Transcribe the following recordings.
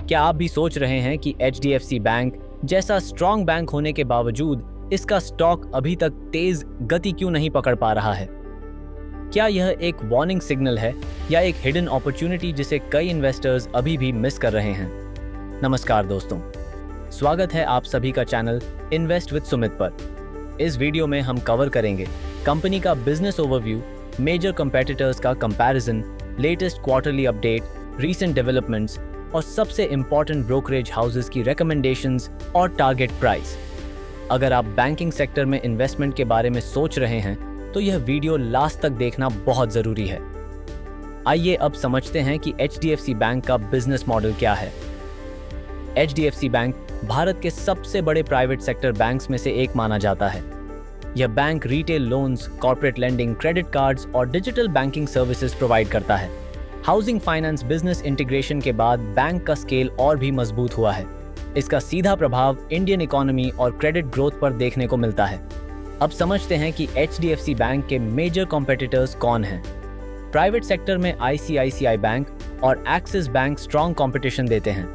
क्या आप भी सोच रहे हैं कि HDFC बैंक जैसा स्ट्रॉन्ग बैंक होने के बावजूद इसका स्टॉक अभी तक तेज गति क्यों नहीं पकड़ पा रहा है? क्या यह एक वार्निंग सिग्नल है या एक हिडन अपॉर्चुनिटी जिसे कई इन्वेस्टर्स अभी भी मिस कर रहे हैं? नमस्कार दोस्तों, स्वागत है आप सभी का चैनल इन्वेस्ट विद सुमित पर। इस वीडियो में हम कवर करेंगे कंपनी का बिजनेस ओवरव्यू, मेजर कंपेटिटर्स का comparison, latest quarterly update, recent developments और सबसे इंपॉर्टेंट ब्रोकरेज हाउसेस की रिकमेंडेशंस और टारगेट प्राइस। अगर आप बैंकिंग सेक्टर में इन्वेस्टमेंट के बारे में सोच रहे हैं तो यह वीडियो लास्ट तक देखना बहुत जरूरी है। आइए अब समझते हैं कि HDFC बैंक का बिजनेस मॉडल क्या है। HDFC बैंक भारत के सबसे बड़े प्राइवेट सेक्टर बैंक्स में से एक माना जाता है। यह bank retail loans, corporate lending, credit cards और डिजिटल बैंकिंग सर्विसेज प्रोवाइड करता है। हाउसिंग फाइनेंस बिजनेस इंटीग्रेशन के बाद बैंक का स्केल और भी मजबूत हुआ है। इसका सीधा प्रभाव इंडियन इकोनॉमी और क्रेडिट ग्रोथ पर देखने को मिलता है। अब समझते हैं कि HDFC बैंक के मेजर कॉम्पिटिटर्स कौन हैं। प्राइवेट सेक्टर में ICICI बैंक और एक्सिस बैंक स्ट्रॉन्ग कंपटीशन देते हैं।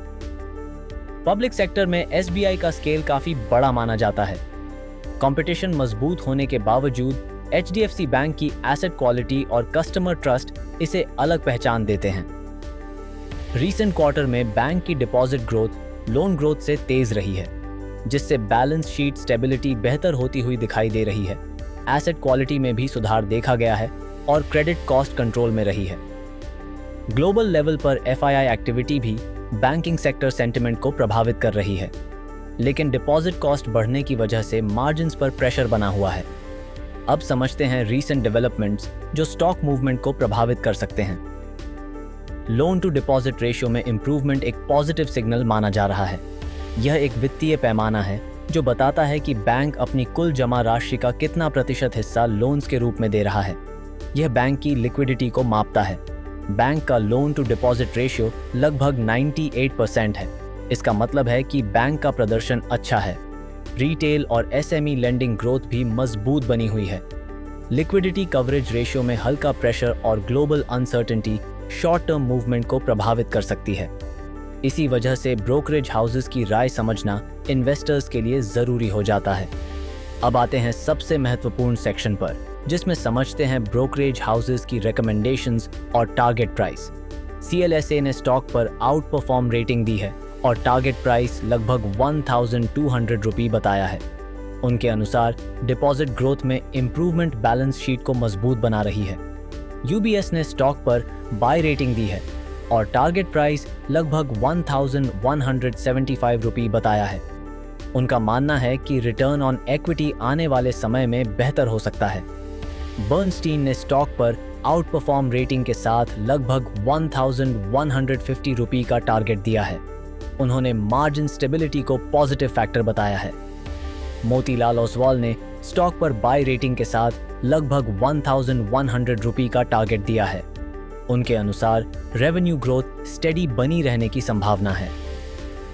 पब्लिक सेक्टर में SBI का स्केल काफी बड़ा माना जाता है। कंपटीशन मजबूत होने के बावजूद HDFC बैंक की एसेट क्वालिटी और कस्टमर ट्रस्ट इसे अलग पहचान देते हैं। रीसेंट क्वार्टर में बैंक की डिपॉजिट ग्रोथ लोन ग्रोथ से तेज रही है, जिससे बैलेंस शीट स्टेबिलिटी बेहतर होती हुई दिखाई दे रही है। एसेट क्वालिटी में भी सुधार देखा गया है और क्रेडिट कॉस्ट कंट्रोल में रही है। ग्लोबल लेवल पर FII एक्टिविटी भी बैंकिंग सेक्टर सेंटिमेंट को प्रभावित कर रही है, लेकिन डिपॉजिट कॉस्ट बढ़ने की वजह से मार्जिन्स पर प्रेशर बना हुआ है। अब समझते हैं रीसेंट डेवलपमेंट्स जो स्टॉक मूवमेंट को प्रभावित कर सकते हैं। लोन टू डिपॉजिट रेशियो में इंप्रूवमेंट एक पॉजिटिव सिग्नल माना जा रहा है। यह एक वित्तीय पैमाना है जो बताता है कि बैंक अपनी कुल जमा राशि का कितना प्रतिशत हिस्सा लोन्स के रूप में दे रहा है। यह बैंक की लिक्विडिटी को मापता है। बैंक का लोन टू डिपॉजिट रेशियो लगभग 98% है। इसका मतलब है कि बैंक का प्रदर्शन अच्छा है। रिटेल और SME लेंडिंग ग्रोथ भी मजबूत बनी हुई है। लिक्विडिटी कवरेज रेशियो में हल्का प्रेशर और global uncertainty short term movement को प्रभावित कर सकती है। इसी वजह से ब्रोकरेज हाउसेस की राय समझना इन्वेस्टर्स के लिए जरूरी हो जाता है। अब आते हैं सबसे महत्वपूर्ण सेक्शन पर, जिसमें समझते हैं ब्रोकरेज हाउसेस की रिकमेंडेशंस और टारगेट प्राइस। CLSA ने स्टॉक पर आउट परफॉर्म रेटिंग दी है और टारगेट प्राइस लगभग 1200 रुपये बताया है। उनके अनुसार डिपॉजिट ग्रोथ में इंप्रूवमेंट बैलेंस शीट को मजबूत बना रही है। UBS ने स्टॉक पर बाय रेटिंग दी है और टारगेट प्राइस लगभग 1175 रुपये बताया है। उनका मानना है कि रिटर्न ऑन इक्विटी आने वाले समय में बेहतर हो सकता है। बर्नस्टीन ने स्टॉक पर आउट परफॉर्म रेटिंग के साथ लगभग 1150 रुपये का टारगेट दिया है। उन्होंने मार्जिन स्टेबिलिटी को पॉजिटिव फैक्टर बताया है। मोतीलाल ओसवाल ने स्टॉक पर बाय रेटिंग के साथ लगभग 1100 रुपये का टारगेट दिया है। उनके अनुसार रेवेन्यू ग्रोथ स्टेडी बनी रहने की संभावना है।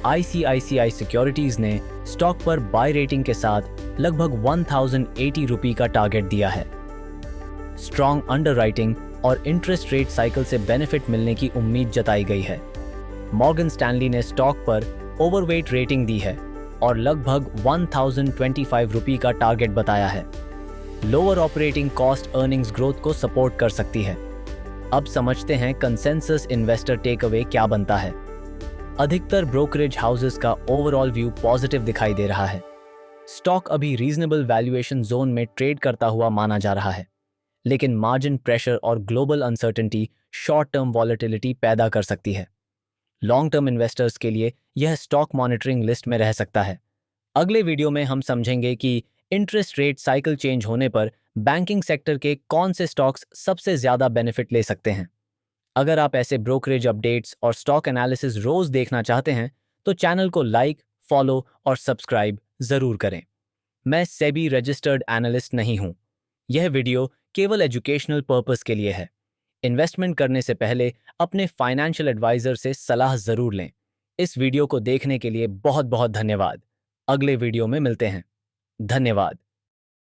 ICICI सिक्योरिटीज ने स्टॉक पर बाय रेटिंग के साथ लगभग 1080 रुपये का टारगेट दिया है। स्ट्रॉन्ग अंडरराइटिंग और इंटरेस्ट रेट साइकिल से बेनिफिट मिलने की उम्मीद जताई गई है। मॉर्गन स्टैनली ने स्टॉक पर ओवरवेट रेटिंग दी है और लगभग 1025 रुपये का टारगेट बताया है। Lower operating cost earnings growth को सपोर्ट कर सकती है। अब समझते हैं कंसेंसस इन्वेस्टर टेक अवे क्या बनता है। अधिकतर ब्रोकरेज हाउसेस का ओवरऑल व्यू पॉजिटिव दिखाई दे रहा है। स्टॉक अभी रीजनेबल वैल्यूएशन जोन में ट्रेड करता हुआ माना जा रहा है, लेकिन मार्जिन प्रेशर और global uncertainty short term volatility पैदा कर सकती है। लॉन्ग टर्म इन्वेस्टर्स के लिए यह स्टॉक मॉनिटरिंग लिस्ट में रह सकता है। अगले वीडियो में हम समझेंगे कि इंटरेस्ट रेट साइकिल चेंज होने पर बैंकिंग सेक्टर के कौन से स्टॉक्स सबसे ज्यादा बेनिफिट ले सकते हैं। अगर आप ऐसे ब्रोकरेज अपडेट्स और स्टॉक एनालिसिस रोज देखना चाहते हैं तो चैनल को लाइक, फॉलो और सब्सक्राइब जरूर करें। मैं सेबी रजिस्टर्ड एनालिस्ट नहीं हूं। यह वीडियो केवल एजुकेशनल पर्पस के लिए है। इन्वेस्टमेंट करने से पहले अपने फाइनेंशियल एडवाइजर से सलाह जरूर लें। इस वीडियो को देखने के लिए बहुत बहुत धन्यवाद। अगले वीडियो में मिलते हैं। धन्यवाद।